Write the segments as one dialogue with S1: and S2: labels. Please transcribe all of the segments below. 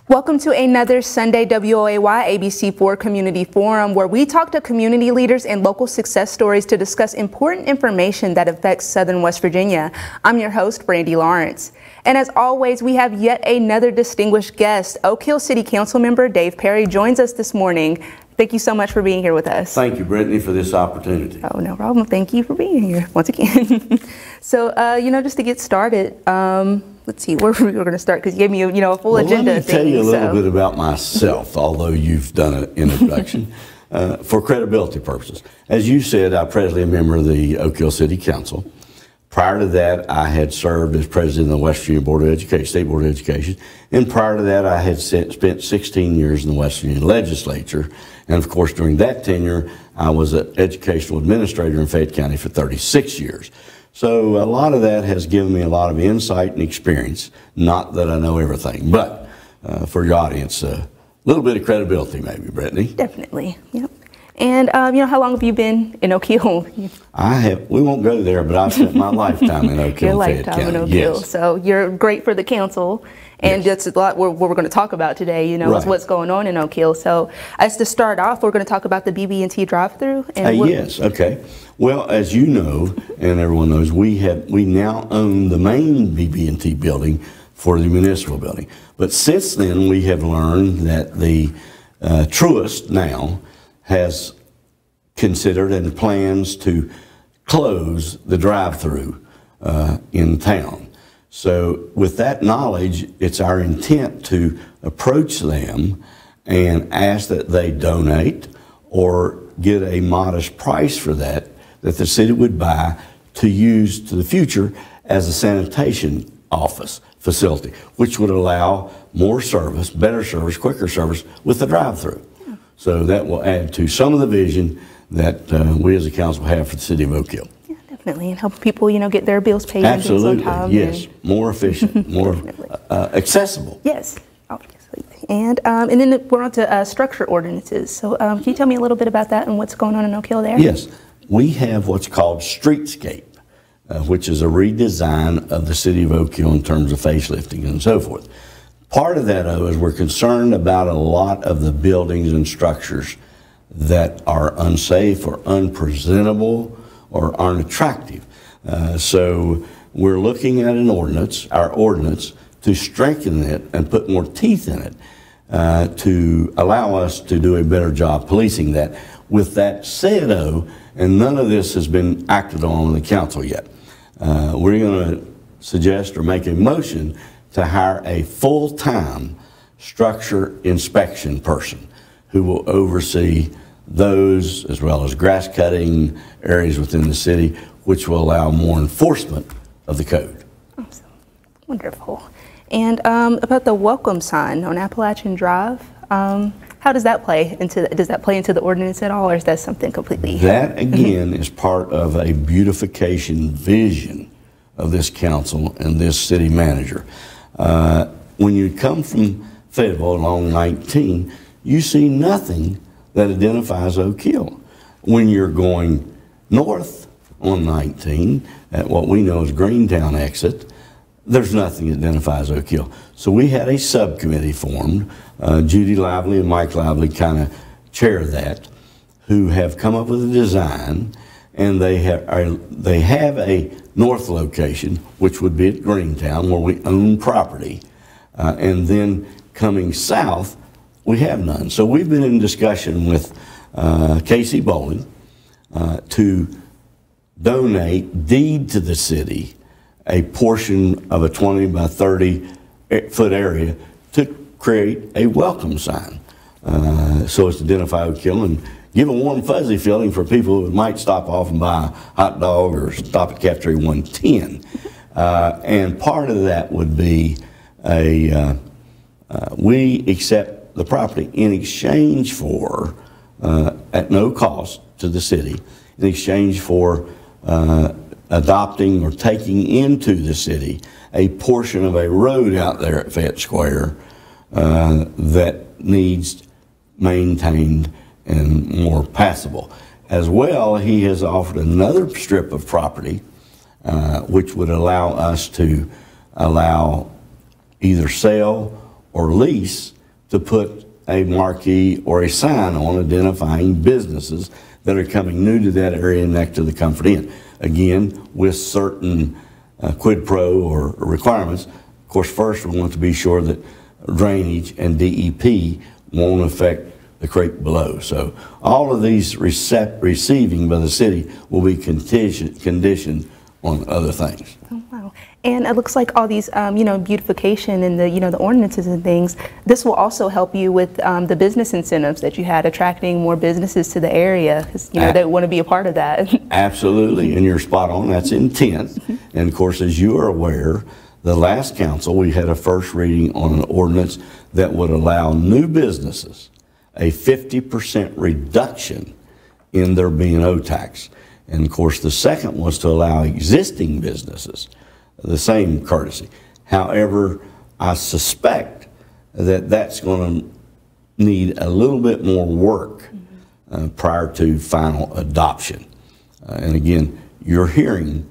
S1: Welcome to another Sunday WOAY ABC4 Community Forum, where we talk to community leaders and local success stories to discuss important information that affects Southern West Virginia. I'm your host, Brandy Lawrence. And as always, we have yet another distinguished guest. Oak Hill City Council member Dave Perry joins us this morning. Thank you so much for being here with us.
S2: Thank you, Brittany, for this opportunity.
S1: Oh, no problem. Thank you for being here once again. So, just to get started, let's see where we're going to start, because you gave me a full agenda.
S2: Let me tell you a little bit about myself, although you've done an introduction, for credibility purposes. As you said, I'm presently a member of the Oak Hill City Council. Prior to that, I had served as president of the West Virginia Board of Education, State Board of Education, and prior to that, I had spent 16 years in the West Virginia legislature, and of course, during that tenure, I was an educational administrator in Fayette County for 36 years. So a lot of that has given me a lot of insight and experience. Not that I know everything, but for your audience, a little bit of credibility maybe, Brittany.
S1: Definitely, yep. And how long have you been in Oak Hill?
S2: We won't go there, but I've spent my lifetime in Oak Hill.
S1: Your lifetime in Oak Hill. So you're great for the council. And that's a lot what we're going to talk about today, is what's going on in Oak Hill. So as to start off, we're going to talk about the BB&T drive-through.
S2: Yes, okay. Well, as you know, and everyone knows, we now own the main BB&T building for the municipal building. But since then, we have learned that the Truist now has considered and plans to close the drive-through in town. So with that knowledge, it's our intent to approach them and ask that they donate or get a modest price for that the city would buy to use to the future as a sanitation office facility, which would allow more service, better service, quicker service with the drive-through. So that will add to some of the vision that we as a council have for the city of Oak Hill.
S1: Yeah, definitely, and help people, get their bills paid.
S2: Absolutely, yes, more efficient, more accessible.
S1: Yes, obviously. And then we're on to structure ordinances. So can you tell me a little bit about that and what's going on in Oak Hill there?
S2: Yes, we have what's called Streetscape, which is a redesign of the city of Oak Hill in terms of facelifting and so forth. Part of that, though, is we're concerned about a lot of the buildings and structures that are unsafe or unpresentable or aren't attractive. So we're looking at our ordinance, to strengthen it and put more teeth in it to allow us to do a better job policing that. With that said, though, and none of this has been acted on in the council yet, we're going to suggest or make a motion to hire a full-time structure inspection person who will oversee those as well as grass cutting areas within the city, which will allow more enforcement of the code.
S1: Awesome. Wonderful. And about the welcome sign on Appalachian Drive, how does that play into the ordinance at all, or is that something completely?
S2: That again is part of a beautification vision of this council and this city manager. When you come from Fayetteville along 19, you see nothing that identifies Oak Hill. When you're going north on 19 at what we know as Greentown exit, there's nothing that identifies Oak Hill. So we had a subcommittee formed. Judy Lively and Mike Lively kind of chair that, who have come up with a design, and they have a north location, which would be at Greentown, where we own property, and then coming south, we have none. So we've been in discussion with Casey Bowling to deed to the city a portion of a 20 by 30 foot area to create a welcome sign, so as to identify Oak Hill and give a warm, fuzzy feeling for people who might stop off and buy a hot dog or stop at Cafeteria 110. And part of that would be we accept the property in exchange for, at no cost to the city, in exchange for adopting or taking into the city a portion of a road out there at Fayette Square that needs maintained and more passable. As well, he has offered another strip of property which would allow us to either sell or lease to put a marquee or a sign on identifying businesses that are coming new to that area next to the Comfort Inn. Again, with certain quid pro or requirements. Of course, first we want to be sure that drainage and DEP won't affect the creek below. So all of these receiving by the city will be conditioned on other things.
S1: Oh, wow. And it looks like all these, beautification and the ordinances and things, this will also help you with the business incentives that you had, attracting more businesses to the area, because, they want to be a part of that.
S2: Absolutely, and you're spot on. That's intent. And of course, as you are aware, the last council, we had a first reading on an ordinance that would allow new businesses a 50% reduction in their B&O tax. And of course, the second was to allow existing businesses the same courtesy. However, I suspect that that's going to need a little bit more work prior to final adoption. And again, you're hearing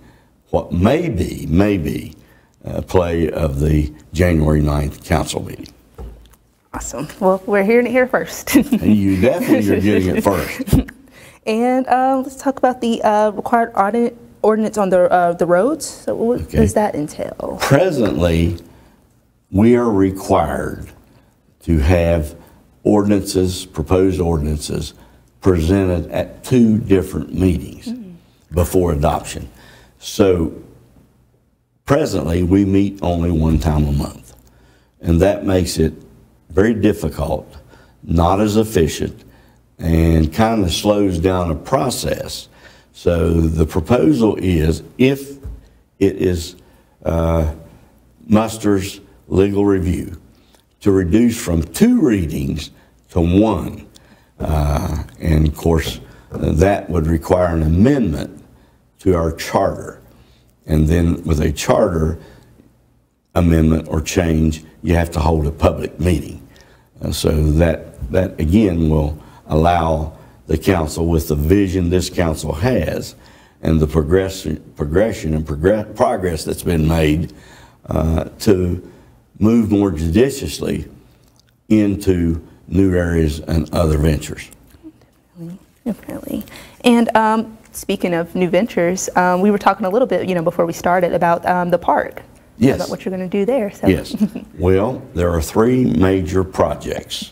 S2: what may be a play of the January 9th council meeting.
S1: Awesome. Well, we're hearing it here first.
S2: And you definitely are getting it first.
S1: And let's talk about the required ordinance on the roads. So what does that entail?
S2: Presently, we are required to have proposed ordinances, presented at 2 different meetings before adoption. So presently, we meet only 1 time a month. And that makes it very difficult, not as efficient, and kind of slows down a process. So the proposal is, if it is musters legal review, to reduce from 2 readings to 1. And of course, that would require an amendment to our charter. And then with a charter amendment or change, you have to hold a public meeting. So that again will allow the council, with the vision this council has and the progression and progress that's been made, to move more judiciously into new areas and other ventures.
S1: Definitely. And speaking of new ventures, we were talking a little bit, before we started about the park.
S2: Yes.
S1: About what you're going to do there. So.
S2: Yes. Well, there are 3 major projects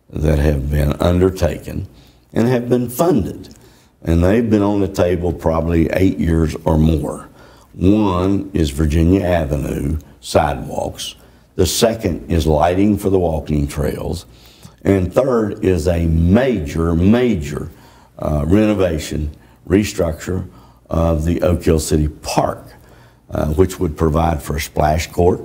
S2: that have been undertaken and have been funded. And they've been on the table probably 8 years or more. One is Virginia Avenue sidewalks. The second is lighting for the walking trails. And third is a major renovation, restructure of the Oak Hill City Park, which would provide for a splash court,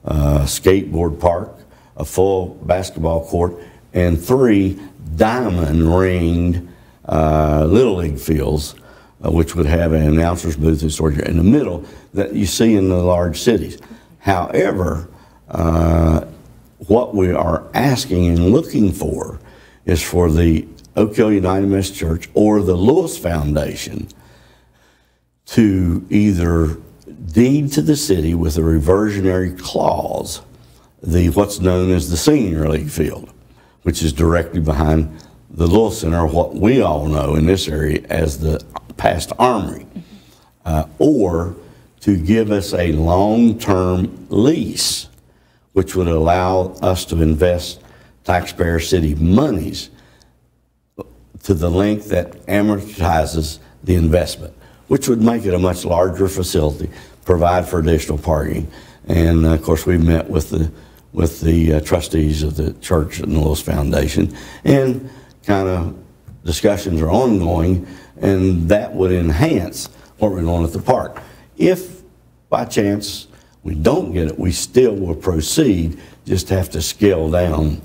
S2: a skateboard park, a full basketball court, and 3 diamond-ringed Little League fields, which would have an announcer's booth and storage in the middle that you see in the large cities. However, what we are asking and looking for is for the Oak Hill United Methodist Church or the Lewis Foundation to either deed to the city with a reversionary clause what's known as the Senior League field, which is directly behind the Little Center, what we all know in this area as the past Armory, or to give us a long-term lease, which would allow us to invest taxpayer city monies to the length that amortizes the investment, which would make it a much larger facility, provide for additional parking. And of course, we met with the trustees of the church and the Lewis Foundation, and kind of discussions are ongoing, and that would enhance what we're doing at the park. If by chance we don't get it, we still will proceed, just have to scale down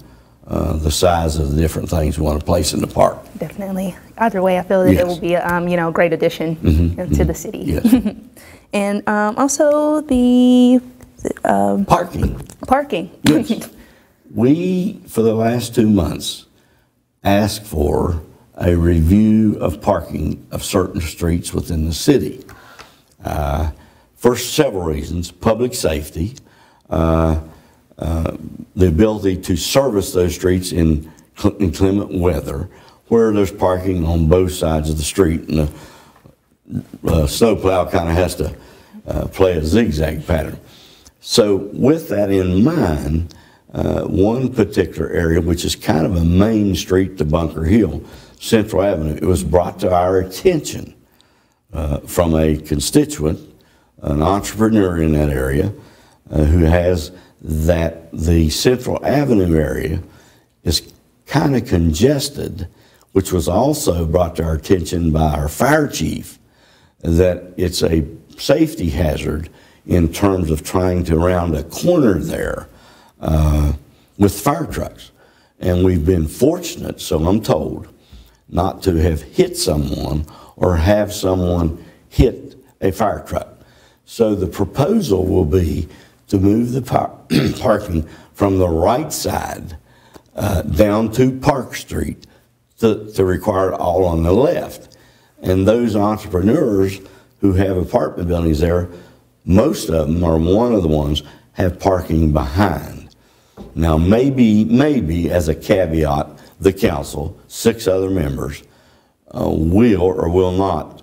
S2: the size of the different things we want to place in the park.
S1: Definitely. Either way, I feel that it will be a great addition to the city.
S2: Yes.
S1: And also the Parking.
S2: Yes. We, for the last 2 months, asked for a review of parking of certain streets within the city. For several reasons: public safety, the ability to service those streets in inclement weather, where there's parking on both sides of the street, and the snowplow kind of has to play a zigzag pattern. So with that in mind, one particular area, which is kind of a main street to Bunker Hill, Central Avenue, it was brought to our attention from a constituent, an entrepreneur in that area, who has that the Central Avenue area is kind of congested, which was also brought to our attention by our fire chief, that it's a safety hazard in terms of trying to round a corner there with fire trucks. And we've been fortunate, so I'm told, not to have hit someone or have someone hit a fire truck. So the proposal will be to move the parking from the right side down to Park Street to require it all on the left. And those entrepreneurs who have apartment buildings there, most of them, or one of the ones, have parking behind. Now, maybe as a caveat, the council, 6 other members, will or will not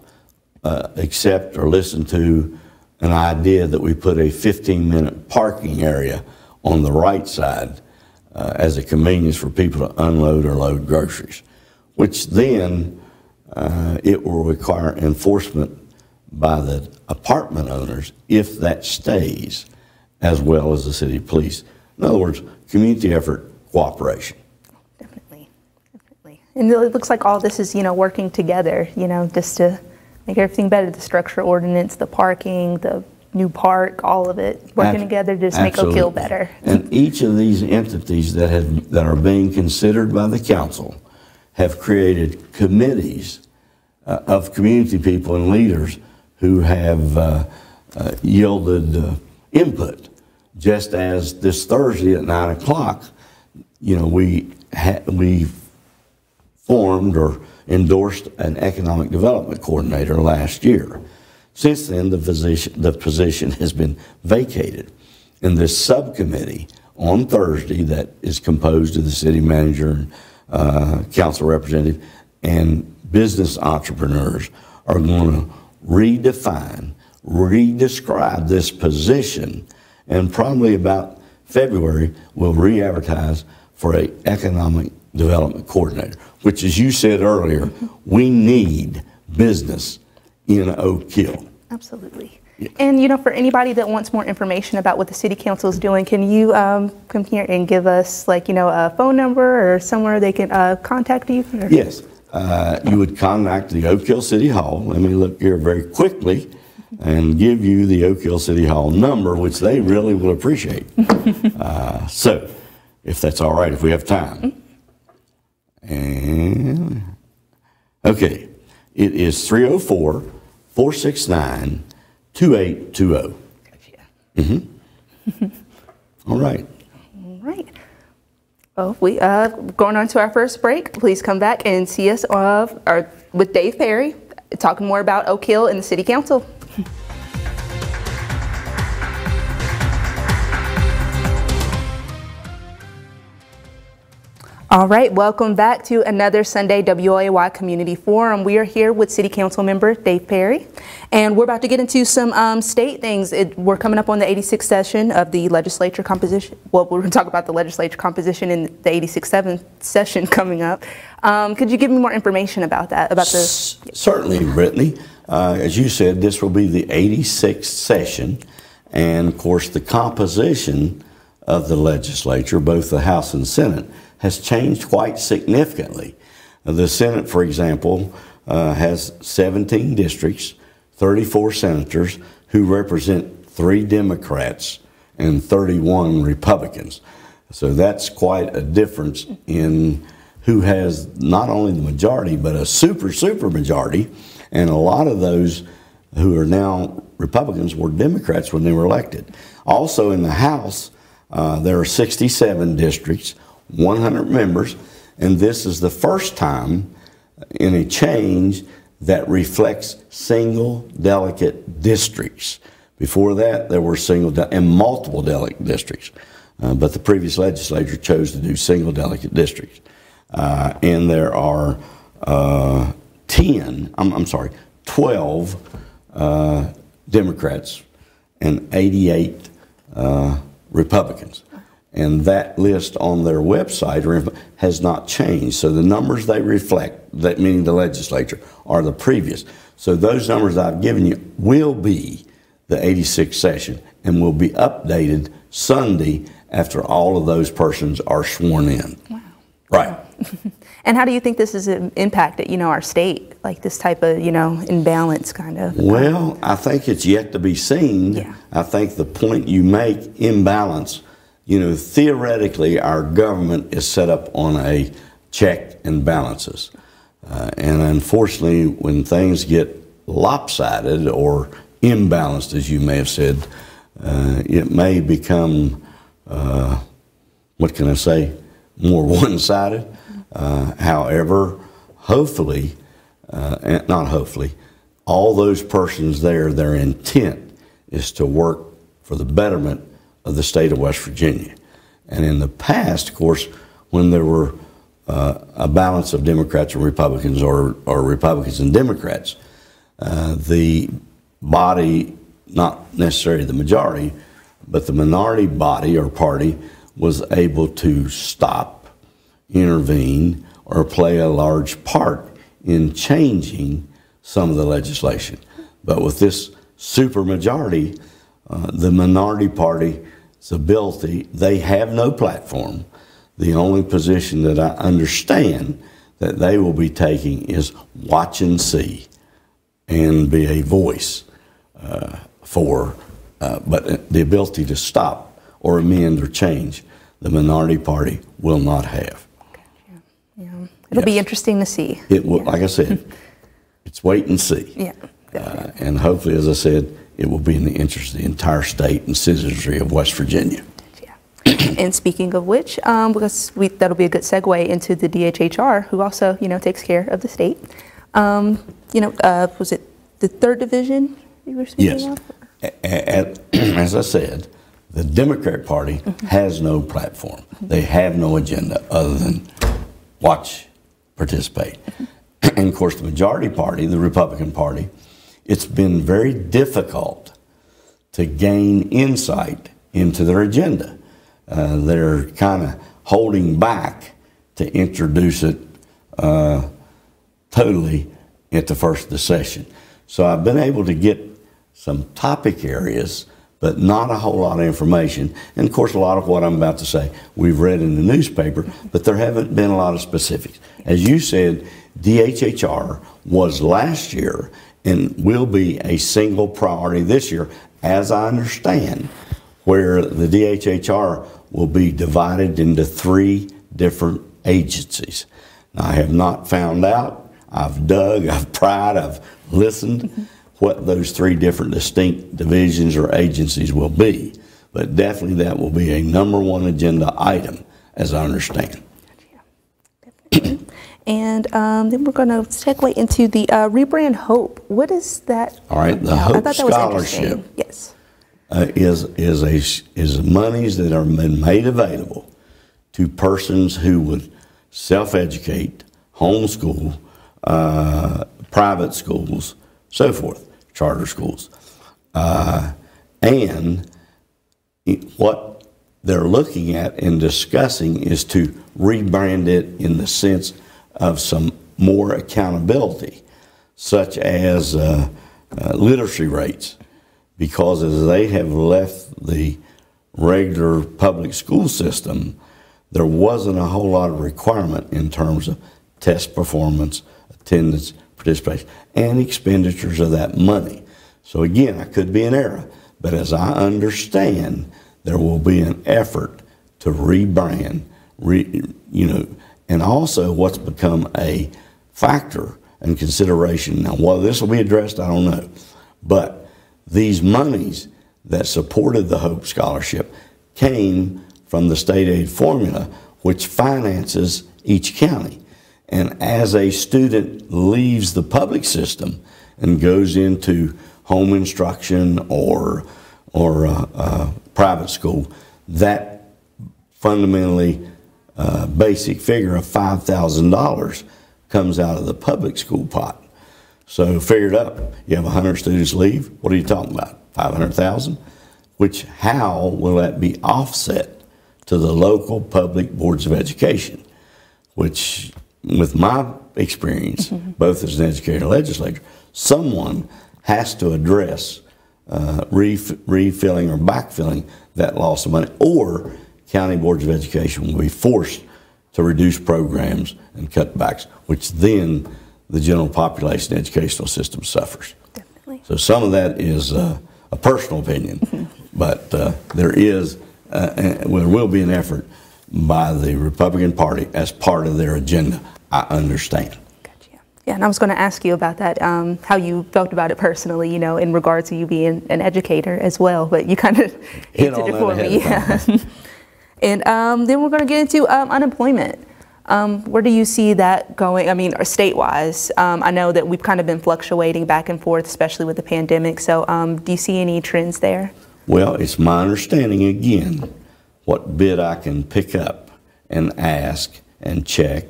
S2: accept or listen to an idea that we put a 15-minute parking area on the right side as a convenience for people to unload or load groceries, which then it will require enforcement by the apartment owners if that stays, as well as the city police. In other words, community effort, cooperation.
S1: Definitely. And it looks like all this is, working together, just to make everything better. The structure ordinance, the parking, the new park, all of it working together to just make Oak Hill better.
S2: And each of these entities that are being considered by the council have created committees of community people and leaders who have yielded input. Just as this Thursday at 9 o'clock, we formed or endorsed an economic development coordinator last year. Since then, the position has been vacated. And this subcommittee on Thursday that is composed of the city manager, council representative, and business entrepreneurs are going to redefine, redescribe this position, and probably about February we'll re-advertise for an economic development coordinator, which, as you said earlier, we need business in Oak Hill.
S1: Absolutely. Yeah. And for anybody that wants more information about what the city council is doing, can you come here and give us a phone number or somewhere they can contact you? Or?
S2: Yes. You would contact the Oak Hill City Hall. Let me look here very quickly and give you the Oak Hill City Hall number, which they really will appreciate. So, if that's all right, if we have time. And, okay, it is 304-469-2820. Gotcha. All right.
S1: All right. Well, we going on to our first break. Please come back and see us with Dave Perry, talking more about Oak Hill and the City Council. All right, welcome back to another Sunday WOAY Community Forum. We are here with City Council member Dave Perry, and we're about to get into some state things. We're coming up on the 86th session of the legislature composition. Well, we're going to talk about the legislature composition in the 86th session coming up. Could you give me more information about that?
S2: Certainly, Brittany. As you said, this will be the 86th session, and of course the composition of the legislature, both the House and Senate, has changed quite significantly. The Senate, for example, has 17 districts, 34 senators who represent 3 Democrats and 31 Republicans. So that's quite a difference in who has not only the majority, but a super majority. And a lot of those who are now Republicans were Democrats when they were elected. Also in the House, there are 67 districts, 100 members, and this is the first time in a change that reflects single delegate districts. Before that, there were single and multiple delegate districts. but the previous legislature chose to do single delegate districts. And there are 12 Democrats and 88 Republicans. And that list on their website has not changed. So the numbers they reflect, that meaning the legislature, are the previous. So those numbers I've given you will be the 86th session and will be updated Sunday after all of those persons are sworn in.
S1: Wow.
S2: Right.
S1: And how do you think this has impacted, our state, like this type of, imbalance kind of?
S2: Well, I think it's yet to be seen.
S1: Yeah.
S2: I think the point you make, imbalance, theoretically our government is set up on a check and balances. And unfortunately, when things get lopsided or imbalanced, as you may have said, it may become, what can I say, more one-sided. However, hopefully, not hopefully, all those persons there, their intent is to work for the betterment of the state of West Virginia. And in the past, of course, when there were a balance of Democrats and Republicans or Republicans and Democrats, the body, not necessarily the majority, but the minority body or party was able to stop, intervene, or play a large part in changing some of the legislation. But with this supermajority, the minority party's ability, they have no platform. The only position that I understand that they will be taking is watch and see and be a voice but the ability to stop or amend or change, the minority party will not have.
S1: Yeah. It'll be interesting to see.
S2: It will, like I said, it's wait and see.
S1: Yeah.
S2: And hopefully, as I said, it will be in the interest of the entire state and citizenry of West Virginia.
S1: Yeah. And speaking of which, because that'll be a good segue into the DHHR, who also, takes care of the state. Was it the 3rd Division you were speaking of?
S2: As I said, the Democrat Party has no platform. They have no agenda other than watch, participate. And of course, the majority party, the Republican Party, it's been very difficult to gain insight into their agenda. They're kind of holding back to introduce it totally at the first of the session. So I've been able to get some topic areas, but not a whole lot of information. And of course, a lot of what I'm about to say, we've read in the newspaper, but there haven't been a lot of specifics. As you said, DHHR was last year and will be a single priority this year, as I understand, where the DHHR will be divided into 3 different agencies. Now, I have not found out. I've dug, I've pried, I've listened what those 3 different distinct divisions or agencies will be. But definitely that will be a #1 agenda item, as I understand.
S1: Definitely. And then we're going to segue into the Rebrand Hope. What is that?
S2: All right, the Hope Scholarship
S1: yes.
S2: is monies that are been made available to persons who would self-educate, homeschool, private schools, so forth, charter schools. And what they're looking at and discussing is to rebrand it in the sense of some more accountability, such as literacy rates, because as they have left the regular public school system, there wasn't a whole lot of requirement in terms of test performance, attendance, participation, and expenditures of that money. So again, I could be an error, but as I understand, there will be an effort to rebrand, and also what's become a factor and consideration. Now, whether this will be addressed, I don't know, but these monies that supported the Hope Scholarship came from the state aid formula, which finances each county. And as a student leaves the public system and goes into home instruction or private school, that fundamentally basic figure of $5,000 comes out of the public school pot. So figure it up. You have 100 students leave. What are you talking about? 500,000? Which, how will that be offset to the local public boards of education? Which, with my experience, both as an educator and legislator, someone has to address refilling or backfilling that loss of money, or county boards of education will be forced to reduce programs and cutbacks, which then the general population educational system suffers.
S1: Definitely.
S2: So some of that is a personal opinion, but there will be an effort by the Republican Party as part of their agenda. I understand.
S1: Gotcha. Yeah, and I was going to ask you about that, how you felt about it personally, in regard to you being an educator as well, but you kind of answered it for me. Yeah. And then we're going to get into unemployment. Where do you see that going? I mean, or state-wise, I know that we've kind of been fluctuating back and forth, especially with the pandemic. So do you see any trends there?
S2: Well, it's my understanding, again, what bit I can pick up and ask and check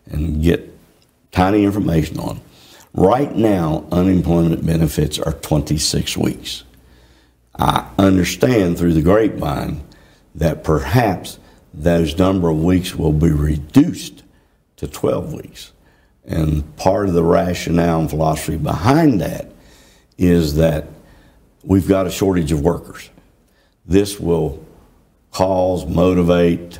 S2: and get tiny information on. Right now, unemployment benefits are 26 weeks. I understand through the grapevine that perhaps those number of weeks will be reduced to 12 weeks. And part of the rationale and philosophy behind that is that we've got a shortage of workers. This will motivate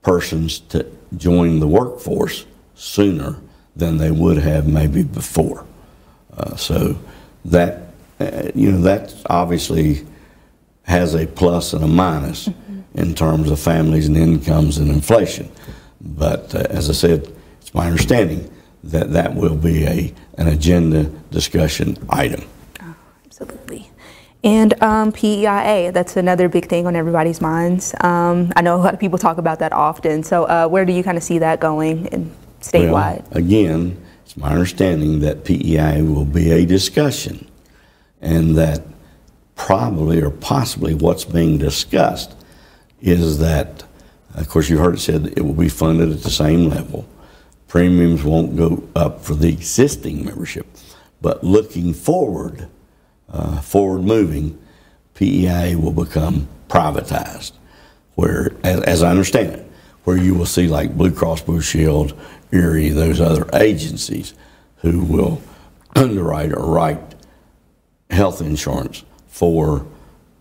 S2: persons to join the workforce sooner than they would have maybe before. So that, that obviously has a plus and a minus in terms of families and incomes and inflation. But as I said, it's my understanding that that will be an agenda discussion item.
S1: Oh, absolutely. And PEIA, that's another big thing on everybody's minds. I know a lot of people talk about that often. So where do you kind of see that going statewide?
S2: Well, again, it's my understanding that PEIA will be a discussion, and that probably or possibly what's being discussed is that, of course, you heard it said that it will be funded at the same level. Premiums won't go up for the existing membership, but looking forward, forward-moving, PEIA will become privatized, where, as I understand it, where you will see like Blue Cross Blue Shield, Erie, those other agencies who will underwrite or write health insurance for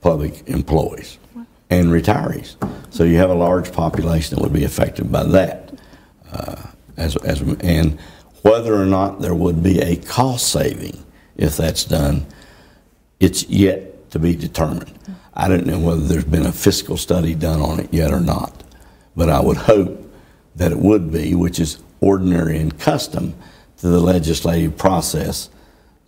S2: public employees and retirees. So you have a large population that would be affected by that. And whether or not there would be a cost saving if that's done, it's yet to be determined. I don't know whether there's been a fiscal study done on it yet or not, but I would hope that it would be, which is ordinary and custom to the legislative process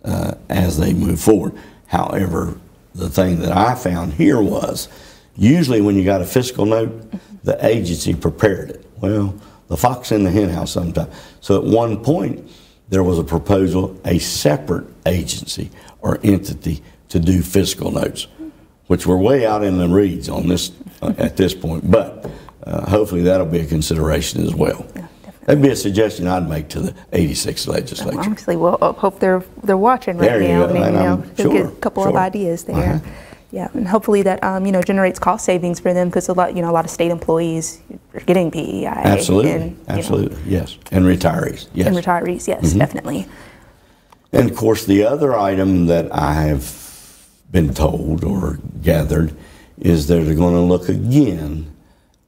S2: as they move forward. However, the thing that I found here was, usually when you got a fiscal note, the agency prepared it. Well, the fox in the hen house sometimes. So at one point, there was a proposal, a separate agency or entity to do fiscal notes, which we're way out in the reeds on this at this point. But hopefully that'll be a consideration as well. Yeah, that'd be a suggestion I'd make to the 86th legislature.
S1: Obviously, well, I hope they're watching right now. And sure, get a couple of ideas there. Yeah, and hopefully that generates cost savings for them, because a lot of state employees are getting PEIA.
S2: Absolutely, absolutely, yes, and retirees, yes,
S1: and retirees, yes, definitely.
S2: And of course, the other item that I have been told or gathered is that they're going to look again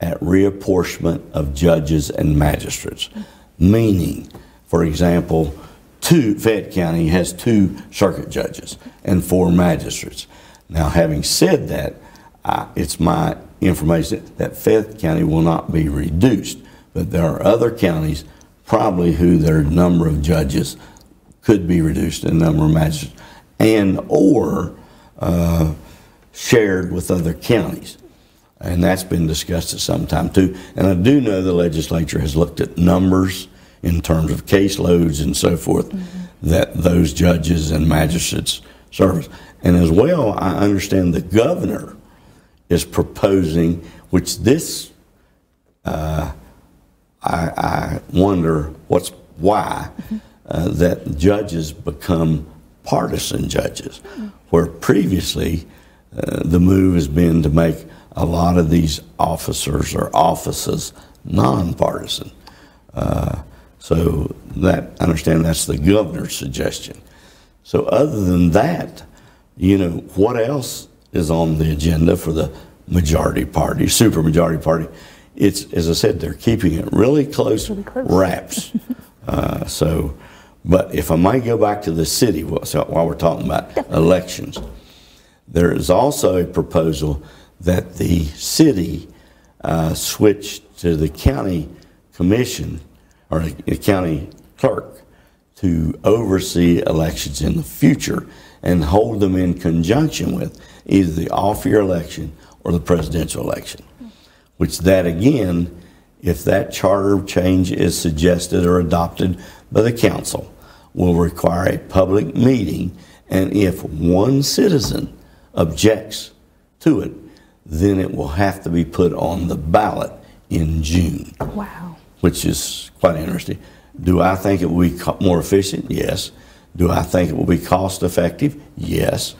S2: at reapportionment of judges and magistrates, meaning, for example, Fayette County has 2 circuit judges and 4 magistrates. Now, having said that, it's my information that Fayette County will not be reduced, but there are other counties probably who their number of judges could be reduced and number of magistrates, and or shared with other counties. And that's been discussed at some time too. And I do know the legislature has looked at numbers in terms of caseloads and so forth that those judges and magistrates service. And as well, I understand the governor is proposing, which this I wonder why that judges become partisan judges, where previously the move has been to make a lot of these officers or offices nonpartisan. So that, I understand that's the governor's suggestion. So other than that, what else is on the agenda for the majority party, supermajority party? It's, as I said, they're keeping it really close wraps. But if I might go back to the city while we're talking about elections, there is also a proposal that the city switch to the county commission or the county clerk to oversee elections in the future and hold them in conjunction with either the off-year election or the presidential election. Which that again, if that charter change is suggested or adopted by the council, will require a public meeting, and if one citizen objects to it, then it will have to be put on the ballot in June.
S1: Wow.
S2: Which is quite interesting. Do I think it will be more efficient? Yes. Do I think it will be cost effective? Yes.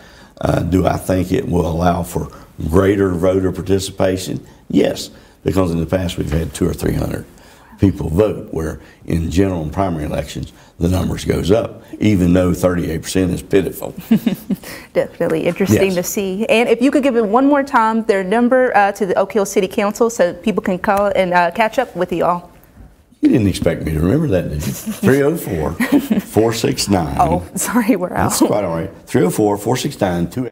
S2: Do I think it will allow for greater voter participation? Yes, because in the past we've had 200 or 300 people vote, where in general and primary elections the numbers goes up, even though 38% is pitiful.
S1: Definitely interesting to see. And if you could give it one more time, their number to the Oak Hill City Council so people can call and catch up with you all.
S2: You didn't expect me to remember that, did you? 304-469.
S1: Oh, sorry, we're out.
S2: That's quite all right. 304-469-28.